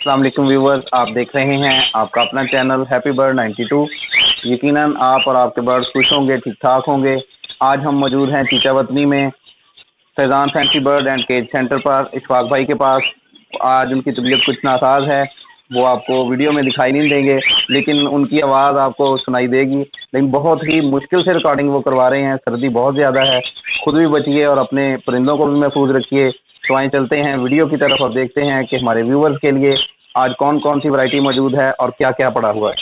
अस्सलाम वालेकुम व्यूवर्स, आप देख रहे हैं आपका अपना चैनल हैप्पी बर्ड 92। यकीनन आप और आपके बर्ड खुश होंगे, ठीक ठाक होंगे। आज हम मौजूद हैं चीचावतनी में Faizan fancy bird and cage centre पर इशफाक भाई के पास। आज उनकी तबीयत कुछ नासाज है, वो आपको वीडियो में दिखाई नहीं देंगे, लेकिन उनकी आवाज़ आपको सुनाई देगी। लेकिन बहुत ही मुश्किल से रिकॉर्डिंग वो करवा रहे हैं, सर्दी बहुत ज़्यादा है। खुद भी बचिए और अपने परिंदों को भी महफूज रखिए। तो आइए चलते हैं वीडियो की तरफ और देखते हैं कि हमारे व्यूवर्स के लिए आज कौन कौन सी वैरायटी मौजूद है और क्या क्या पड़ा हुआ है।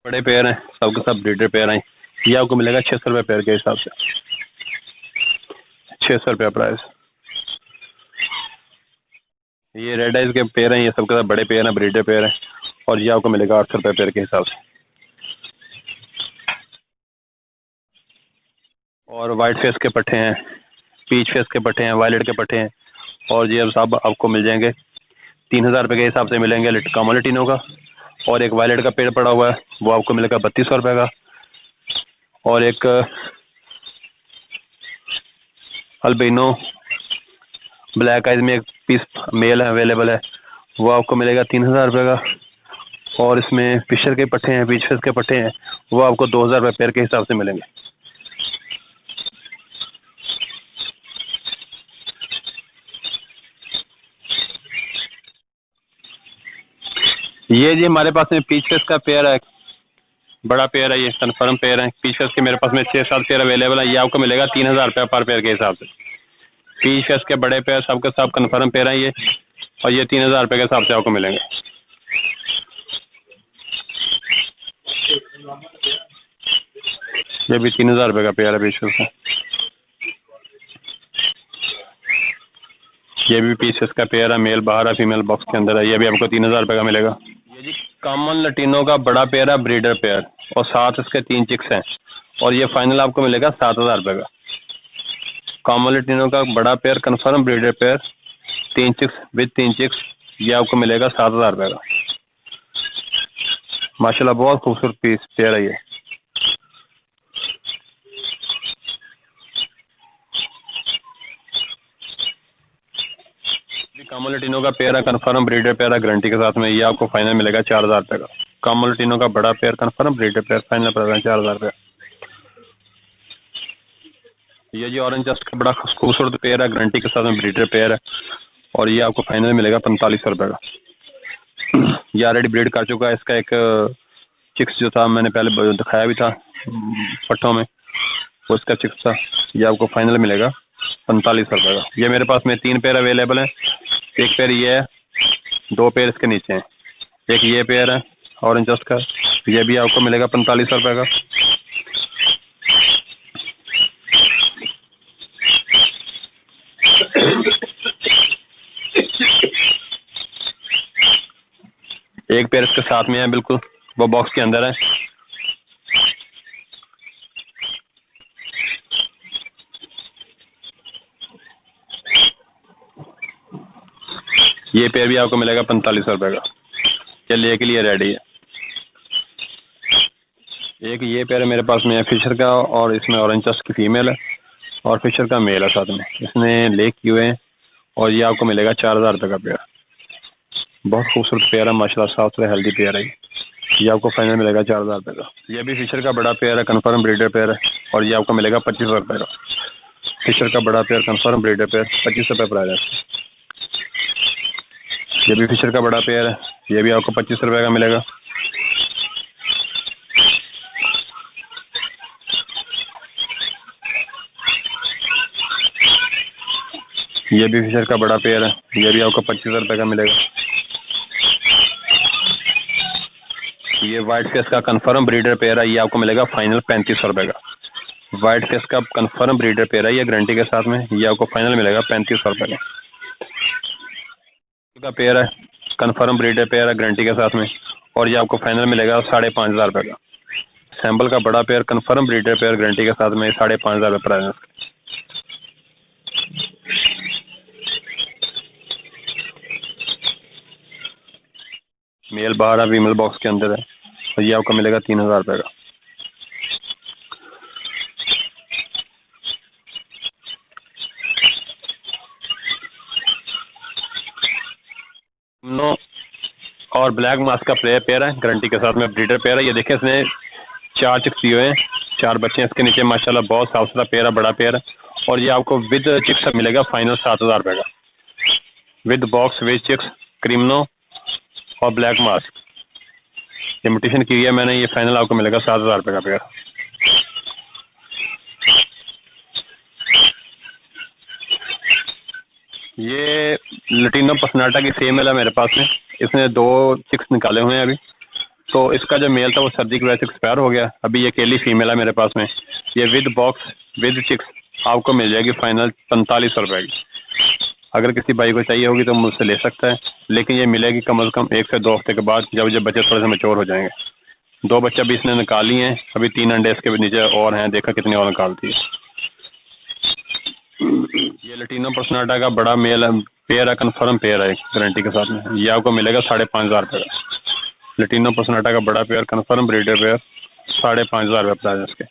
बड़े पेयर हैं, सबके सब ब्रीडर पेयर हैं। ये आपको मिलेगा 600 रुपये पेयर के हिसाब से। 600 रुपया प्राइस। ये रेड आइज के पेयर हैं, ये सबके सब बड़े पेयर हैं, ब्रीडर पेयर हैं। और ये आपको मिलेगा 800 रुपये पेयर के हिसाब से। और वाइट फेस के पट्टे हैं, पीच फेस के पट्टे हैं, वायलेट के पट्टे हैं। और ये अब सब आपको मिल जाएंगे 3000 रुपये के हिसाब से मिलेंगे कामोलेटिनो का। और एक वायलेट का पेड़ पड़ा हुआ है, वो आपको मिलेगा 3200 रुपये का। और एक अल्बिनो ब्लैक आइज में एक पीस मेल है अवेलेबल है, वो आपको मिलेगा 3000 रुपये का। और इसमें फिशर के पट्टे हैं, बीच फिश के पट्टे हैं, वो आपको 2000 रुपये पेयर के हिसाब से मिलेंगे। ये जी हमारे पास में पीच फिश का पेयर है, बड़ा पेयर है, ये कन्फर्म पेयर है। पीच फिश के मेरे पास में 6-7 पेयर अवेलेबल है, ये आपको मिलेगा 3000 रुपये पर पेयर के हिसाब से। पीच फिश के बड़े पेयर सबके सब कन्फर्म पेयर हैं ये, और ये 3000 रुपये के हिसाब से आपको मिलेंगे। ये भी 3000 रुपये का पेयर है पीच फिश का। ये भी पीस का पेयर है, मेल बाहर है, फीमेल बॉक्स के अंदर है, ये भी आपको 3000 रुपये का मिलेगा। ये जी कॉमन लटीनो का बड़ा पेयर है, ब्रीडर पेयर, और साथ इसके 3 चिक्स हैं, और ये फाइनल आपको मिलेगा 7000 रुपये का। कॉमन लटीनो का बड़ा pair confirm breeder pair, 3 chicks with 3 chicks, ये आपको मिलेगा 7000 रुपये का। माशाल्लाह बहुत खूबसूरत पीस पेयर है ये। कामोलेटिनो का पेयर है, कन्फर्म ब्रीडर पेयर है, गारंटी के साथ में, ये आपको फाइनल मिलेगा 4000 रुपये का। कामोलेटिनो का बड़ा pair confirm breeder pair final पड़ेगा 4000 रुपये। ये जी ऑरेंज जस्ट का बड़ा खूबसूरत पेयर है, गारंटी के साथ में ब्रीडर पेयर है, और ये आपको फाइनल मिलेगा 4500 रुपये का। ये ऑलरेडी ब्रीड कर चुका है, इसका एक चिक्स जो था मैंने पहले दिखाया भी था पट्टों में, वो इसका चिक्स था। ये आपको फाइनल मिलेगा 4500 रुपये का। ये मेरे पास में 3 पेयर अवेलेबल है, एक पेयर ये है, 2 पेयर इसके नीचे हैं, एक ये पेयर है ऑरेंज जस्ट का, ये भी आपको मिलेगा 4500 रुपये का। एक पेयर इसके साथ में है, बिल्कुल वो बॉक्स के अंदर है। ये पेयर भी आपको मिलेगा 4500 रुपये का। चलिए के लिए रेडी है। एक ये पेयर मेरे पास में है फिशर का, और इसमें ऑरेंज जस्ट की फीमेल है और फिशर का मेल है साथ में, इसने लेक किए हुए हैं, और ये आपको मिलेगा 4000 रुपये का पेयर। बहुत खूबसूरत पेयर है माशाल्लाह, साफ सुथरा हेल्दी पेयर है ये आपको फाइनल मिलेगा 4000 रुपये का। ये भी फिशर का बड़ा पेयर है, कन्फर्म ब्रीडर पेयर है, और ये आपको मिलेगा 2500 रुपये का। फिशर का बड़ा पेयर कन्फर्म ब्रीडर पेयर 2500 रुपये प्राइस है। ये भी फिशर का बड़ा पेयर है, ये भी आपको 2500 रुपये का मिलेगा। ये भी फिशर का बड़ा पेयर है, ये भी आपको 2500 रुपये का मिलेगा। ये वाइट फेस का कन्फर्म ब्रीडर पेयर है, ये आपको मिलेगा फाइनल 3500 रुपये का। वाइट फेस का कन्फर्म ब्रीडर पेयर है, ये गारंटी के साथ में, ये आपको फाइनल मिलेगा 3500 रुपये का पेयर है, कन्फर्म ब्रीडर पेयर है गारंटी के साथ में, और ये आपको फाइनल मिलेगा 5500 रुपये का। सैम्पल का बड़ा pair confirm breeder pair guarantee के साथ में 5500 रुपये प्राइस। मेल बाहर है, फीमेल बॉक्स के अंदर है, और ये आपको मिलेगा 3000 रुपये का। और ब्लैक मास्क का पेयर है, गारंटी के साथ में ब्रीडर पेयर है। ये देखें इसने 4 चिक्स दिए हुए हैं, 4 बच्चे हैं इसके नीचे माशाल्लाह। बहुत साफ सुथरा पेयर है, बड़ा पेयर है। और ये आपको विद चिक्स मिलेगा फाइनल 7,000 रुपये का, विद बॉक्स, विद चिक्स, क्रीमनो और ब्लैक मास्क। ये म्यूटेशन की है मैंने, ये फाइनल आपको मिलेगा 7,000 रुपये का पेयर। ये लटीनो पसनाटा की फीमेल है मेरे पास में, इसने 2 चिक्स निकाले हुए हैं अभी। तो इसका जो मेल था वो सर्दी की वजह से एक्सपायर हो गया। अभी ये अकेली फीमेल है मेरे पास में। ये विद बॉक्स विद चिक्स आपको मिल जाएगी फाइनल 4500 रुपये की। अगर किसी भाई को चाहिए होगी तो मुझसे ले सकता है, लेकिन ये मिलेगी कम से कम 1 से 2 हफ्ते के बाद, जब ये बच्चे थोड़े से मैच्योर हो जाएंगे। 2 बच्चे अभी इसने निकाली हैं, अभी 3 अंडे इसके नीचे और हैं, देखा कितनी और निकालती है। ये लटीनो पर्सनाटा का बड़ा मेल है, पेयर है, कन्फर्म पेयर है गारंटी के साथ में। ये आपको मिलेगा 5,500 रुपये का। लटीनो पर्सनाटा का बड़ा पेयर, कन्फर्म ब्रीडर पेयर, 5,500 रुपये प्राइस इसके।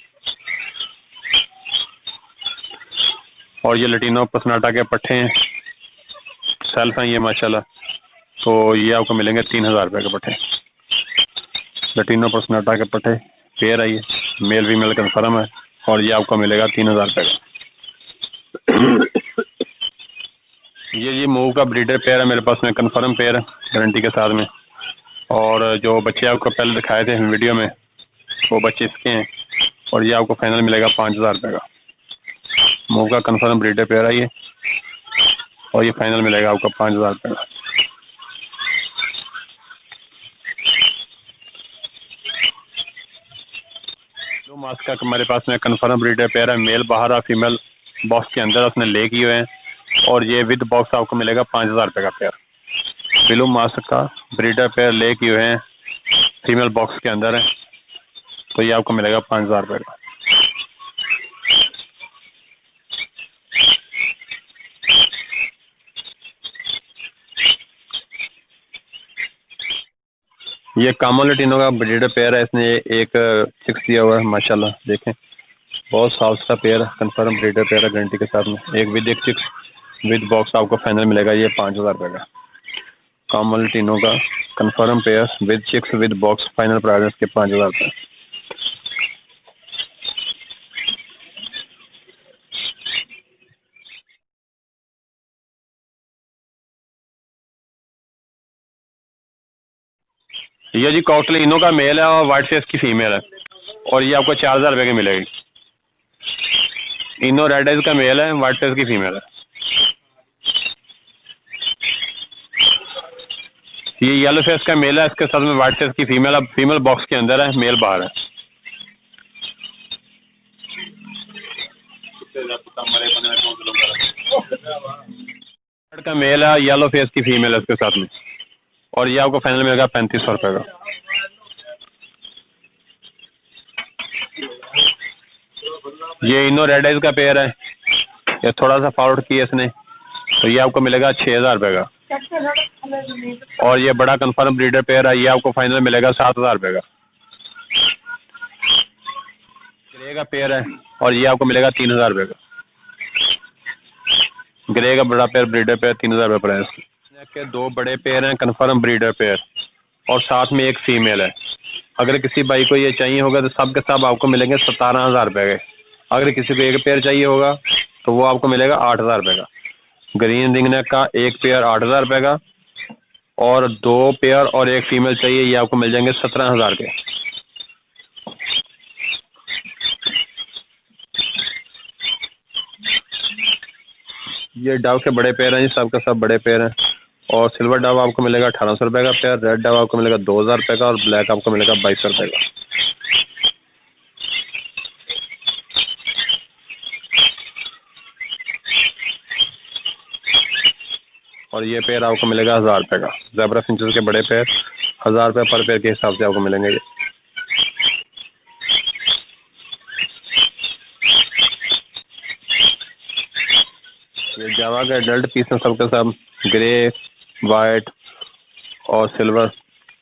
और ये लटीनो पर्सनाटा के पट्टे हैं, सेल्फ हैं ये माशाल्लाह। तो ये आपको मिलेंगे 3,000 रुपये के पट्टे। लटीनो पर्सनाटा के पट्टे पेयर है, ये मेल फीमेल कन्फर्म है। और ये आपको मिलेगा 3,000 रुपये का। ये जी मूव का ब्रीडर पेयर है मेरे पास में, कन्फर्म पेयर है गारंटी के साथ में। और जो बच्चे आपको पहले दिखाए थे वीडियो में वो बच्चे इसके हैं। और ये आपको फाइनल मिलेगा 5,000 रुपये का। मूव का कन्फर्म ब्रीडर पेयर है ये, और ये फाइनल मिलेगा आपको 5,000 रुपये का। दो मास्क का हमारे पास में कन्फर्म ब्रीडर पेयर है, मेल बाहर है, फीमेल बॉक्स के अंदर उसने ले किए हुए हैं। और ये विद बॉक्स आपको मिलेगा 5,000 रुपये का पेयर। ब्लू मास्क का ब्रीडर पेयर ले किए हुए हैं, फीमेल बॉक्स के अंदर है, तो ये आपको मिलेगा 5,000 रुपये का। ये कामो लटीनो का ब्रीडर पेयर है, इसने एक चिक्स दिया हुआ है माशाल्लाह। देखें बहुत साफ सुथरा पेयर है, कन्फर्म ब्रीडर पेयर है गारंटी के साथ में। एक चिक्स विद बॉक्स आपको फाइनल मिलेगा ये 5,000 रुपये का। कामो लटीनो का confirm pair with chicks with box, final price के 5,000 रुपये। ये जी कॉकटेल इनो का मेल है और वाइट फेस की फीमेल है, और ये आपको 4,000 रुपये की मिलेगी। इनो रेड आइज का मेल है, वाइट फेस की फीमेल है। ये येलो फेस का मेल है, इसके साथ में वाइट फेस की फीमेल है। फीमेल बॉक्स के अंदर है, मेल बाहर है। रेड का मेल है, येलो फेस की फीमेल है इसके साथ में, और ये आपको फाइनल मिलेगा 3,500 रुपये का। ये इनो रेड आइज का पेयर है, ये थोड़ा सा फॉरवर्ड किया इसने, तो ये आपको मिलेगा 6,000 रुपये का। और ये बड़ा कन्फर्म ब्रीडर पेयर है, ये आपको फाइनल मिलेगा 7,000 रुपये का। ग्रे का पेयर है, और ये आपको मिलेगा 3,000 रुपये का। ग्रे का बड़ा पेयर ब्रीडर पेयर 3,000 रुपये प्राइस के। 2 बड़े पेयर हैं कन्फर्म ब्रीडर पेयर, और साथ में एक फीमेल है। अगर किसी भाई को ये चाहिए होगा तो सब के सब आपको मिलेंगे 17,000 रुपये के। अगर किसी को एक पेयर चाहिए होगा तो वो आपको मिलेगा 8,000 रुपये का। ग्रीन रिंग नेक का एक पेयर 8,000 रुपये का, और 2 पेयर और एक फीमेल चाहिए, ये आपको मिल जाएंगे 17,000 के। ये डव के बड़े पेयर हैं, सब के सब बड़े पेयर हैं। और सिल्वर डव आपको मिलेगा 1,800 रुपये का पेयर, रेड डव आपको मिलेगा 2,000 रुपये का, और ब्लैक आपको मिलेगा 2,200 रुपये का। और ये पेयर आपको मिलेगा 1,000 रुपये का। ज़ेब्रा फिंचेस के बड़े पेयर 1,000 रुपये पर पेयर के हिसाब से आपको मिलेंगे। ये जावा के एडल्ट पीस हैं सबके सब, ग्रे, वाइट और सिल्वर,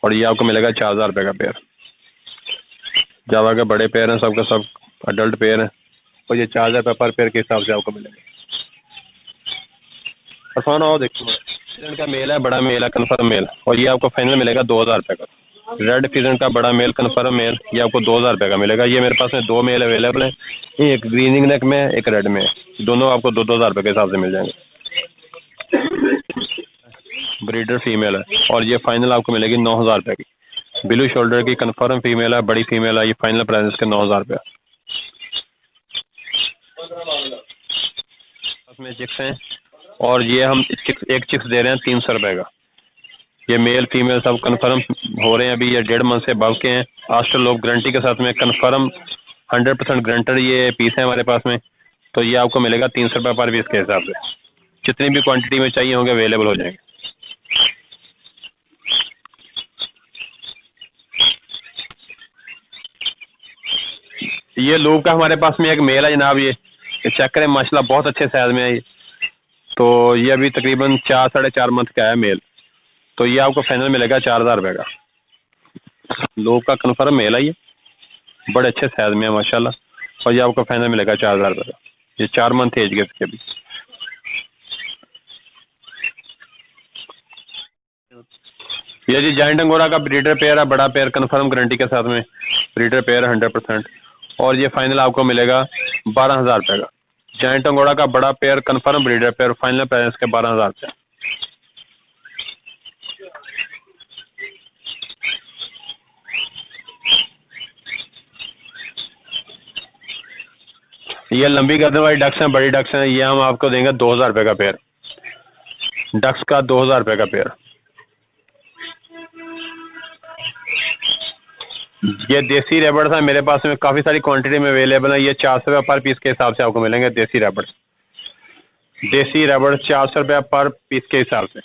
और ये आपको मिलेगा 4,000 रुपये का पेयर। जावा के बड़े पेयर हैं सबके सब, एडल्ट पेयर हैं, और ये 4,000 रुपये पर पेयर के हिसाब से आपको मिलेंगे। आसान आओ देखो। फिजन का मेल है, बड़ा मेल है, कन्फर्म मेल, और ये आपको फाइनल मिलेगा 2000 रुपये का। रेड फिजन का बड़ा मेल कन्फर्म मेल, ये आपको 2000 रुपये का मिलेगा। ये मेरे पास में 2 मेल अवेलेबल हैं, एक ग्रीनिंग नेक में, एक रेड में, दोनों आपको 2000 रुपये के हिसाब से मिल जाएंगे। ब्रीडर फीमेल है और ये फाइनल आपको मिलेगी 9000 रुपये की। ब्लू शोल्डर की कन्फर्म फीमेल है, बड़ी फीमेल है, ये फाइनल प्राइस के 9000 रुपये। में चिक्स हैं और ये हम एक चिक्स दे रहे हैं 300 रुपये का। ये मेल फीमेल सब कंफर्म हो रहे हैं अभी, ये 1.5 मंथ से बव के हैं। आस्टर लोग गारंटी के साथ में कंफर्म 100% गारंटेड ये पीस है हमारे पास में। तो ये आपको मिलेगा 300 रुपये पर पीस के हिसाब से। जितनी भी क्वांटिटी में चाहिए होंगे अवेलेबल हो जाएंगे। ये लूप का हमारे पास में एक मेल है जनाब, ये चेक करें माशाल्लाह बहुत अच्छे साइज में है ये। तो ये अभी तकरीबन 4 साढ़े 4 मंथ का है मेल। तो ये आपको फाइनल मिलेगा 4000 रुपये का। लूप का कन्फर्म मेल है ये, बड़े अच्छे साइज में है माशाल्लाह, और ये आपको फाइनल मिलेगा 4000 रुपये का। ये 4 मंथ एज के इसके भी। ये जी जाइंट अंगोरा का ब्रीडर पेयर है, बड़ा पेयर कन्फर्म गारंटी के साथ में ब्रीडर पेयर है 100%, और ये फाइनल आपको मिलेगा 12000 रुपये का। जाइंट अंगोरा का बड़ा pair confirm breeder pair, final price के 12000 रुपये। ये लंबी गर्दन वाली डक्स हैं, बड़ी डक्स हैं, ये हम आपको देंगे 2000 रुपये का पेयर। डक्स का 2000 रुपये का पेयर। ये देसी रैबर्स हैं मेरे पास में, काफ़ी सारी क्वांटिटी में अवेलेबल है। ये 400 रुपये पर पीस के हिसाब से आपको मिलेंगे देसी रैबर्स। देसी रैबर्स 400 रुपये पर पीस के हिसाब से।